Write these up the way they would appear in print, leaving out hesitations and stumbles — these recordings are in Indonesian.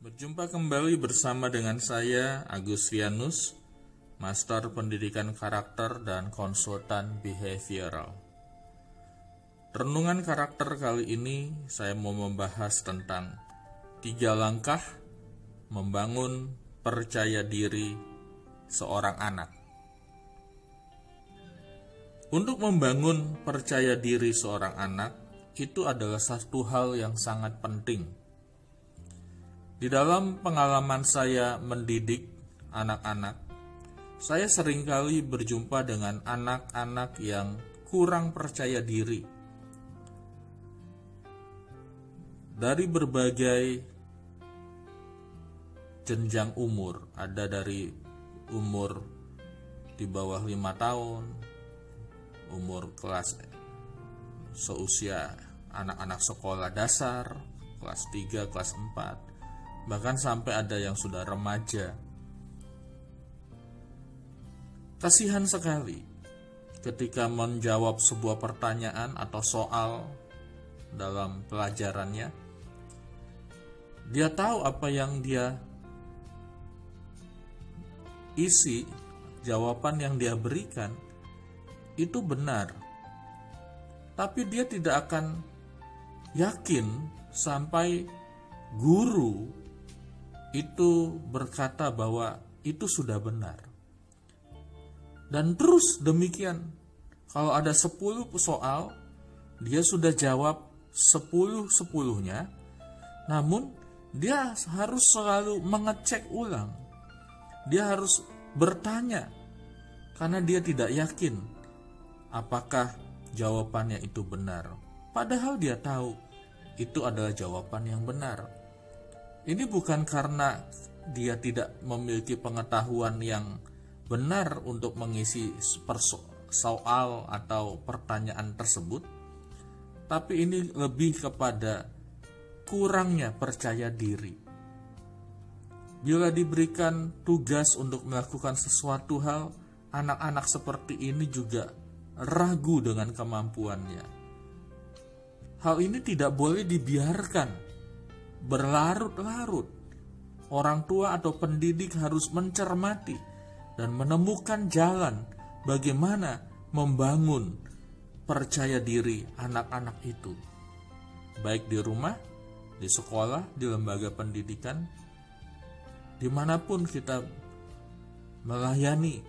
Berjumpa kembali bersama dengan saya, Agus Vianus, Master Pendidikan Karakter dan Konsultan Behavioral. Renungan karakter kali ini saya mau membahas tentang 3 langkah membangun percaya diri seorang anak. Untuk membangun percaya diri seorang anak, itu adalah satu hal yang sangat penting. Di dalam pengalaman saya mendidik anak-anak, saya seringkali berjumpa dengan anak-anak yang kurang percaya diri. Dari berbagai jenjang umur, ada dari umur di bawah 5 tahun, umur kelas seusia anak-anak sekolah dasar, kelas 3, kelas 4, bahkan sampai ada yang sudah remaja. Kasihan sekali ketika menjawab sebuah pertanyaan atau soal dalam pelajarannya. Dia tahu apa yang dia isi, jawaban yang dia berikan itu benar. Tapi dia tidak akan yakin sampai guru itu berkata bahwa itu sudah benar. Dan terus demikian. Kalau ada 10 soal, dia sudah jawab 10-10-nya, namun dia harus selalu mengecek ulang. Dia harus bertanya, karena dia tidak yakin apakah jawabannya itu benar. Padahal dia tahu itu adalah jawaban yang benar. Ini bukan karena dia tidak memiliki pengetahuan yang benar untuk mengisi soal atau pertanyaan tersebut, tapi ini lebih kepada kurangnya percaya diri. Bila diberikan tugas untuk melakukan sesuatu hal, anak-anak seperti ini juga ragu dengan kemampuannya. Hal ini tidak boleh dibiarkan berlarut-larut. Orang tua atau pendidik harus mencermati dan menemukan jalan bagaimana membangun percaya diri anak-anak itu, baik di rumah, di sekolah, di lembaga pendidikan, dimanapun kita melayani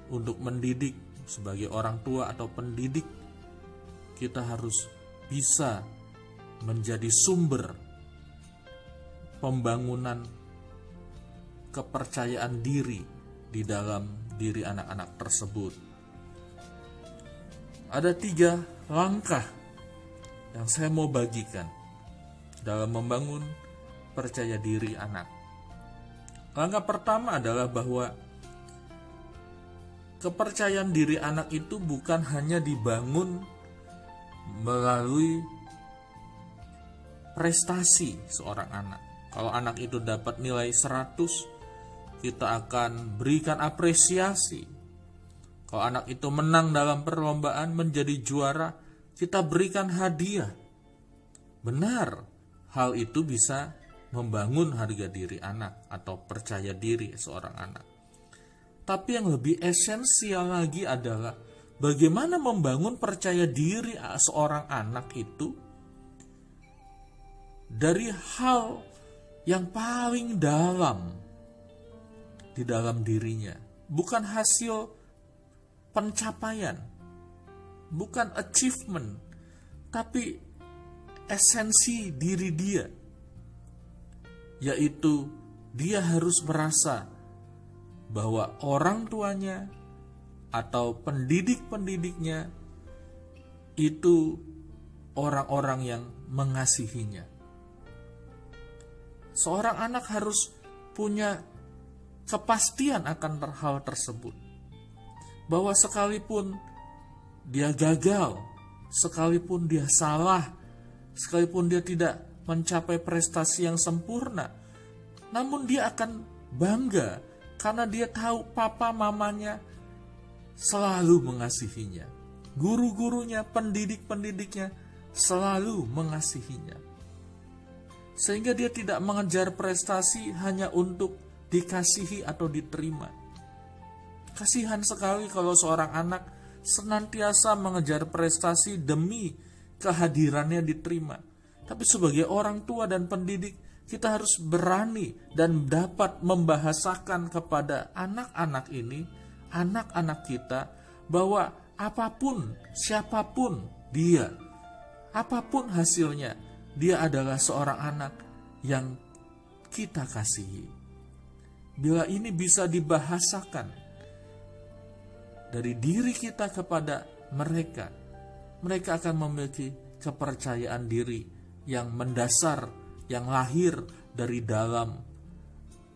untuk mendidik. Sebagai orang tua atau pendidik, kita harus bisa menjadi sumber pembangunan kepercayaan diri di dalam diri anak-anak tersebut. Ada 3 langkah yang saya mau bagikan dalam membangun percaya diri anak. Langkah pertama adalah bahwa kepercayaan diri anak itu bukan hanya dibangun melalui prestasi seorang anak. Kalau anak itu dapat nilai 100, kita akan berikan apresiasi. Kalau anak itu menang dalam perlombaan menjadi juara, kita berikan hadiah. Benar, hal itu bisa membangun harga diri anak atau percaya diri seorang anak. Tapi yang lebih esensial lagi adalah bagaimana membangun percaya diri seorang anak itu dari hal yang paling dalam di dalam dirinya, bukan hasil pencapaian, bukan achievement, tapi esensi diri dia, yaitu dia harus merasa bahwa orang tuanya atau pendidik-pendidiknya itu orang-orang yang mengasihinya. Seorang anak harus punya kepastian akan hal tersebut, bahwa sekalipun dia gagal, sekalipun dia salah, sekalipun dia tidak mencapai prestasi yang sempurna, namun dia akan bangga karena dia tahu papa mamanya selalu mengasihinya. Guru-gurunya, pendidik-pendidiknya selalu mengasihinya. Sehingga dia tidak mengejar prestasi hanya untuk dikasihi atau diterima. Kasihan sekali kalau seorang anak senantiasa mengejar prestasi demi kehadirannya diterima. Tapi sebagai orang tua dan pendidik, kita harus berani dan dapat membahasakan kepada anak-anak ini, anak-anak kita, bahwa apapun, siapapun dia, apapun hasilnya, dia adalah seorang anak yang kita kasihi. Bila ini bisa dibahasakan dari diri kita kepada mereka, mereka akan memiliki kepercayaan diri yang mendasar, yang lahir dari dalam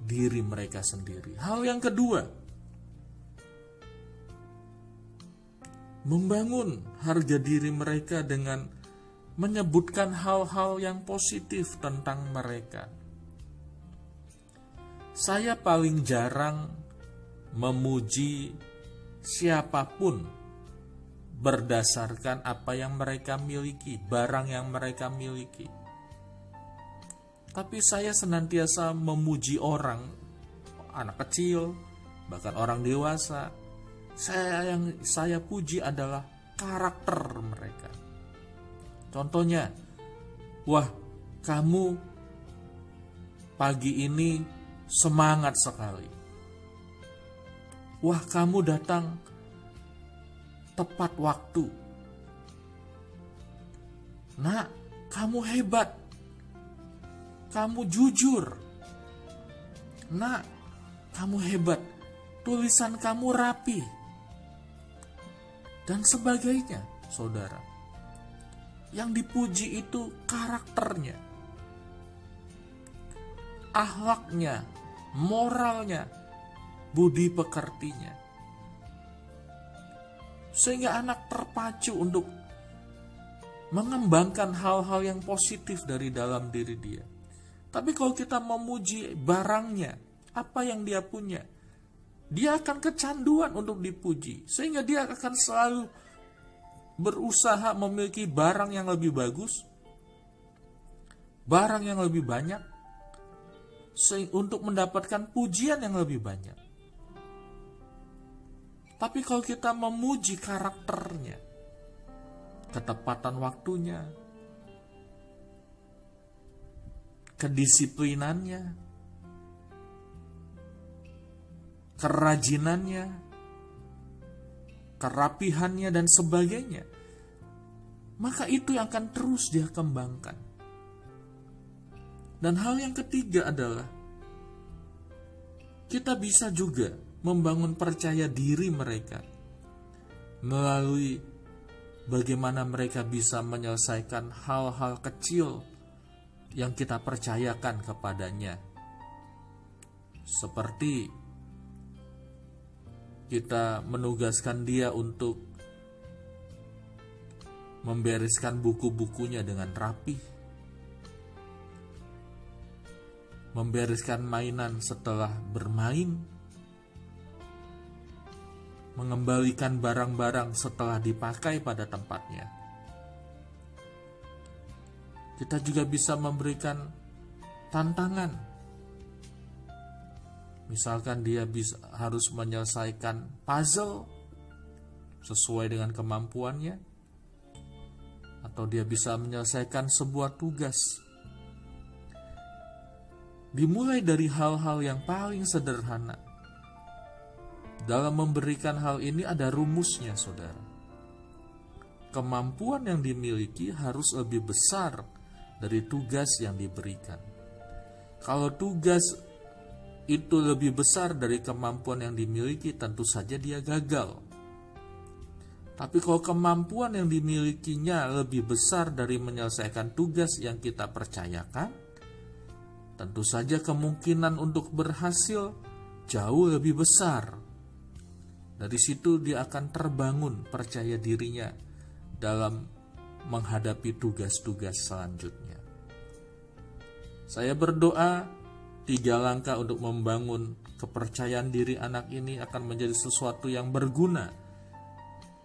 diri mereka sendiri. Hal yang kedua, membangun harga diri mereka dengan menyebutkan hal-hal yang positif tentang mereka. Saya paling jarang memuji siapapun berdasarkan apa yang mereka miliki, barang yang mereka miliki. Tapi saya senantiasa memuji orang, anak kecil, bahkan orang dewasa. Yang saya puji adalah karakter mereka. Contohnya, wah, kamu pagi ini semangat sekali. Wah, kamu datang tepat waktu. Nak, kamu hebat. Kamu jujur. Nak, kamu hebat. Tulisan kamu rapi. Dan sebagainya, saudara. Yang dipuji itu karakternya, akhlaknya, moralnya, budi pekertinya. Sehingga anak terpacu untuk mengembangkan hal-hal yang positif dari dalam diri dia. Tapi kalau kita memuji barangnya, apa yang dia punya, dia akan kecanduan untuk dipuji. Sehingga dia akan selalu berusaha memiliki barang yang lebih bagus, barang yang lebih banyak, untuk mendapatkan pujian yang lebih banyak. Tapi kalau kita memuji karakternya, ketepatan waktunya, kedisiplinannya, kerajinannya, kerapihannya, dan sebagainya, maka itu yang akan terus dia kembangkan. Dan hal yang ketiga adalah kita bisa juga membangun percaya diri mereka melalui bagaimana mereka bisa menyelesaikan hal-hal kecil yang kita percayakan kepadanya. Seperti kita menugaskan dia untuk membereskan buku-bukunya dengan rapi, membereskan mainan setelah bermain, mengembalikan barang-barang setelah dipakai pada tempatnya. Kita juga bisa memberikan tantangan. Misalkan dia harus menyelesaikan puzzle sesuai dengan kemampuannya, atau dia bisa menyelesaikan sebuah tugas. Dimulai dari hal-hal yang paling sederhana. Dalam memberikan hal ini ada rumusnya, saudara. Kemampuan yang dimiliki harus lebih besar dari tugas yang diberikan. Kalau tugas itu lebih besar dari kemampuan yang dimiliki, tentu saja dia gagal. Tapi kalau kemampuan yang dimilikinya lebih besar dari menyelesaikan tugas yang kita percayakan, tentu saja kemungkinan untuk berhasil jauh lebih besar. Dari situ dia akan terbangun percaya dirinya dalam menghadapi tugas-tugas selanjutnya. Saya berdoa 3 langkah untuk membangun kepercayaan diri anak ini akan menjadi sesuatu yang berguna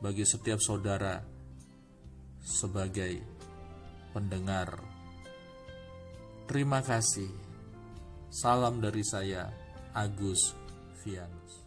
bagi setiap saudara sebagai pendengar Terima kasih. Salam dari saya, Agus Vianus.